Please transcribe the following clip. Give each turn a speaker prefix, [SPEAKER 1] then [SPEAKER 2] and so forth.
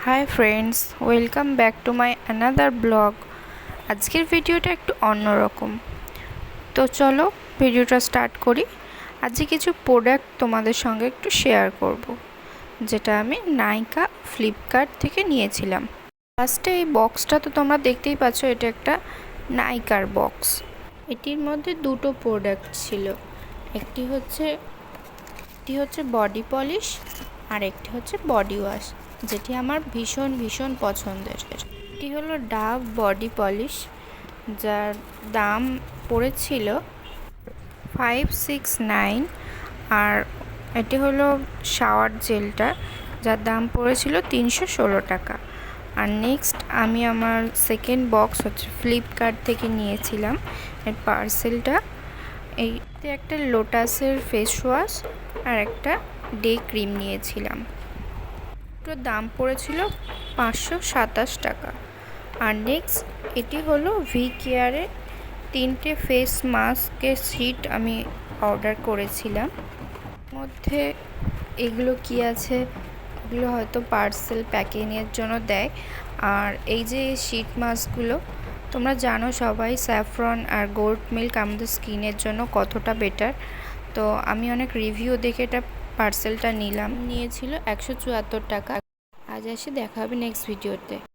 [SPEAKER 1] Hi friends, welcome back to my another blog. আজকের ভিডিওটা একটু অন্যরকম, তো চলো ভিডিওটা স্টার্ট করি। আজকে কিছু প্রোডাক্ট তোমাদের সঙ্গে একটু শেয়ার করব, যেটা আমি নাইকা ফ্লিপকার্ট থেকে নিয়েছিলাম। ফার্স্টে এই বক্সটা তো তোমরা দেখতেই পাচ্ছ, এটা একটা নাইকার বক্স। এটির মধ্যে দুটো প্রোডাক্ট ছিল, একটি হচ্ছে বডি পলিশ আর একটি হচ্ছে বডি ওয়াশ, যেটি আমার ভীষণ পছন্দের। এটি হলো ডাভ বডি পলিশ, যার দাম পড়েছিল 569, আর এটি হলো শাওয়ার জেলটা, যার দাম পড়েছিল 316 টাকা। আর নেক্সট আমি আমার সেকেন্ড বক্স হচ্ছে ফ্লিপকার্ট থেকে নিয়েছিলাম। এর পার্সেলটা এইতে একটা লোটাসের ফেস ওয়াশ আর একটা ডে ক্রিম নিয়েছিলাম। এটার দাম পড়েছিল 527 টাকা। আর নেক্সট এটি হলো ভি কেয়ারের 3টে ফেস মাস্কের সিট আমি অর্ডার করেছিলাম। মধ্যে এগুলো কি আছে, এগুলো হয়তো পার্সেল প্যাকিংয়ের জন্য দেয়। আর এই যে শিট মাস্কগুলো, তোমরা জানো সবাই স্যাফরন আর গোল্ড মিল্ক আমাদের স্কিনের জন্য কতটা বেটার। তো আমি অনেক রিভিউ দেখে এটা পার্সেলটা নিয়েছিল 174 টাকা। আজ আসি, দেখা হবে নেক্সট ভিডিওতে।